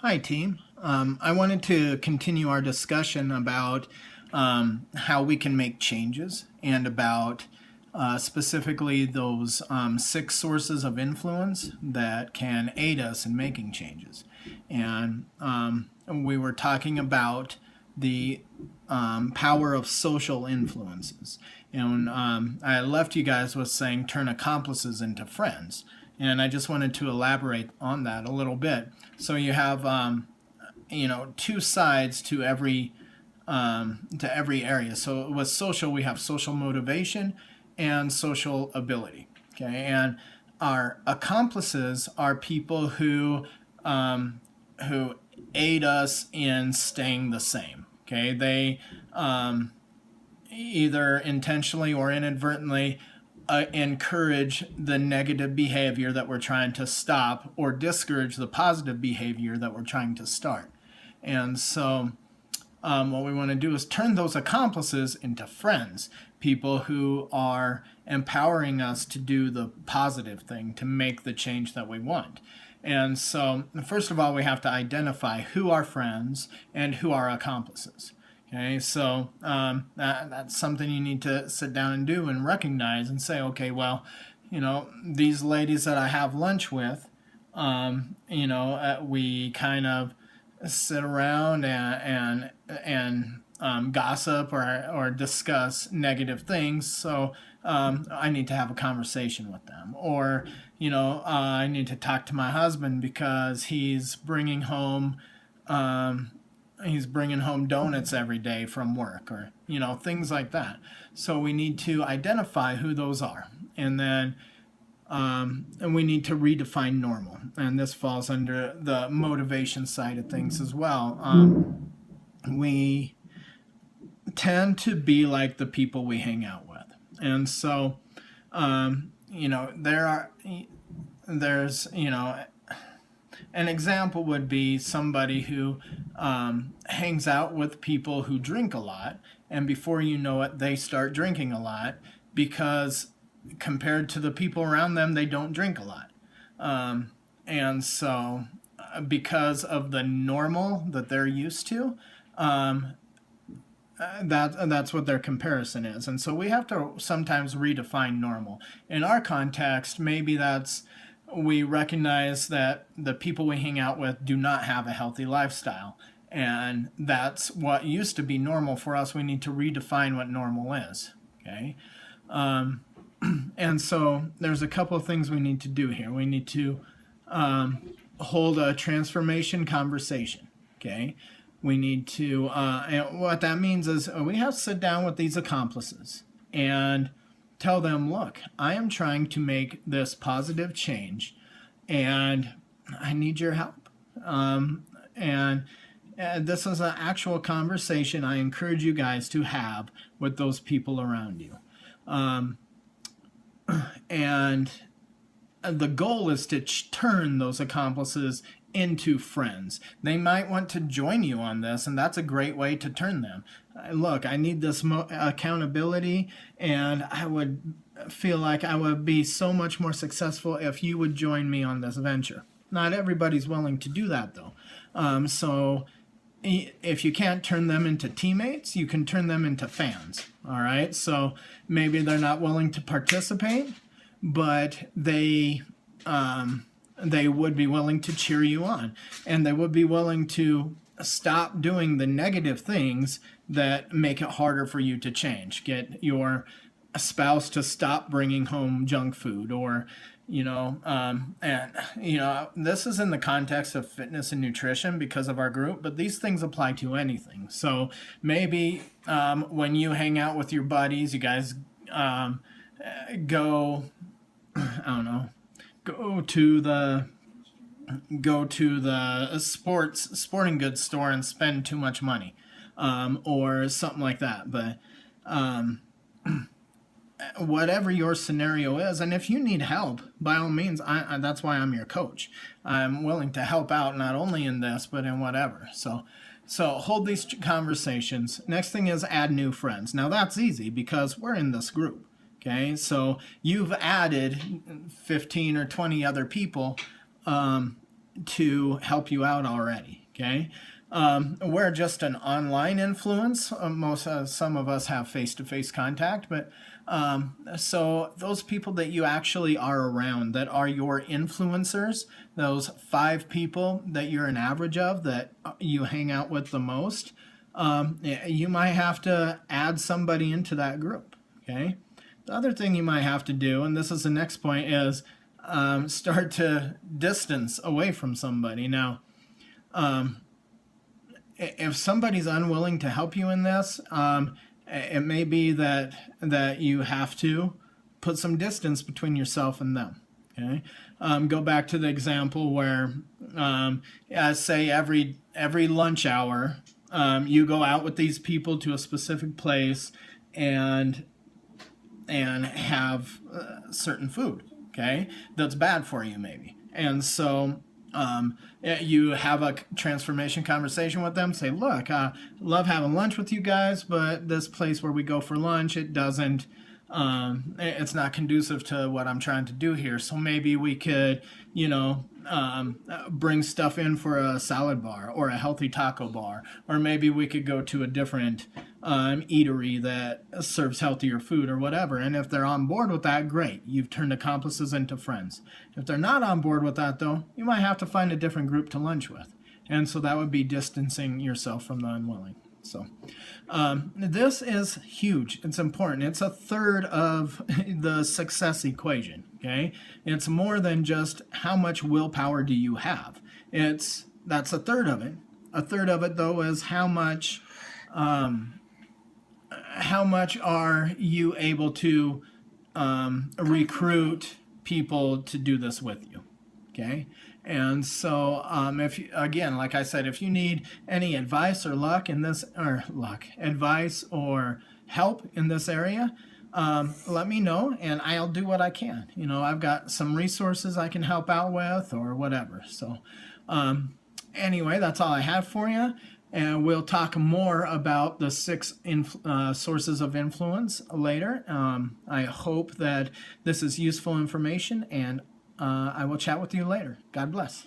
Hi, team. I wanted to continue our discussion about how we can make changes and about specifically those six sources of influence that can aid us in making changes. And we were talking about the power of social influences. And I left you guys with saying turn accomplices into friends. And I just wanted to elaborate on that a little bit. So you have, two sides to every area. So with social, we have social motivation and social ability. Okay, and our accomplices are people who aid us in staying the same. Okay, they either intentionally or inadvertently encourage the negative behavior that we're trying to stop or discourage the positive behavior that we're trying to start. And so what we want to do is turn those accomplices into friends, people who are empowering us to do the positive thing, to make the change that we want. And so, first of all, we have to identify who are friends and who are accomplices. Okay, so that's something you need to sit down and do and recognize and say, okay, well, these ladies that I have lunch with, we kind of sit around and gossip or discuss negative things. So I need to have a conversation with them, or I need to talk to my husband because he's bringing home donuts every day from work, or things like that. So we need to identify who those are, and then and we need to redefine normal, and this falls under the motivation side of things as well. We tend to be like the people we hang out with, and so there's an example would be somebody who hangs out with people who drink a lot, and before you know it, they start drinking a lot because compared to the people around them, they don't drink a lot. And so, because of the normal that they're used to, that's what their comparison is. And so we have to sometimes redefine normal. In our context, maybe we recognize that the people we hang out with do not have a healthy lifestyle. And that's what used to be normal for us. We need to redefine what normal is. Okay. And so there's a couple of things we need to do here. We need to hold a transformation conversation. Okay. We need to, and what that means is we have to sit down with these accomplices and tell them, look, I am trying to make this positive change and I need your help. And this is an actual conversation I encourage you guys to have with those people around you. And the goal is to turn those accomplices into friends. They might want to join you on this, and that's a great way to turn them. Look, I need this accountability, and I would feel like I would be so much more successful if you would join me on this venture. Not everybody's willing to do that, though. So if you can't turn them into teammates, you can turn them into fans. All right, so maybe they're not willing to participate, but they would be willing to cheer you on, and they would be willing to stop doing the negative things that make it harder for you to change. Get your spouse to stop bringing home junk food, or this is in the context of fitness and nutrition because of our group, but these things apply to anything. So maybe when you hang out with your buddies, you guys go to the sporting goods store and spend too much money, or something like that. But whatever your scenario is, and if you need help, by all means, that's why I'm your coach. I'm willing to help out not only in this but in whatever. So hold these conversations. Next thing is add new friends. Now that's easy because we're in this group. Okay, so you've added 15 or 20 other people to help you out already. Okay. We're just an online influence. Some of us have face-to-face contact, but so those people that you actually are around, that are your influencers, those 5 people that you're an average of, that you hang out with the most, you might have to add somebody into that group. Okay. The other thing you might have to do, and this is the next point, is start to distance away from somebody. Now, if somebody's unwilling to help you in this, it may be that you have to put some distance between yourself and them. Okay, go back to the example where, say every lunch hour, you go out with these people to a specific place and have certain food. Okay, that's bad for you maybe, and so. You have a transformation conversation with them. Say, look, love having lunch with you guys, but this place where we go for lunch, it's not conducive to what I'm trying to do here. So maybe we could, bring stuff in for a salad bar or a healthy taco bar, or maybe we could go to a different eatery that serves healthier food or whatever. And if they're on board with that, great. You've turned accomplices into friends. If they're not on board with that, though, you might have to find a different group to lunch with. And so that would be distancing yourself from the unwilling. So this is huge. It's important. It's a third of the success equation. Okay, it's more than just how much willpower do you have. That's a third of it. A third of it, though, is how much are you able to recruit people to do this with you. Okay. And so, if you, again, like I said, if you need any advice or advice or help in this area, let me know, and I'll do what I can. I've got some resources I can help out with or whatever. So, anyway, that's all I have for you. And we'll talk more about the 6 sources of influence later. I hope that this is useful information, and I will chat with you later. God bless.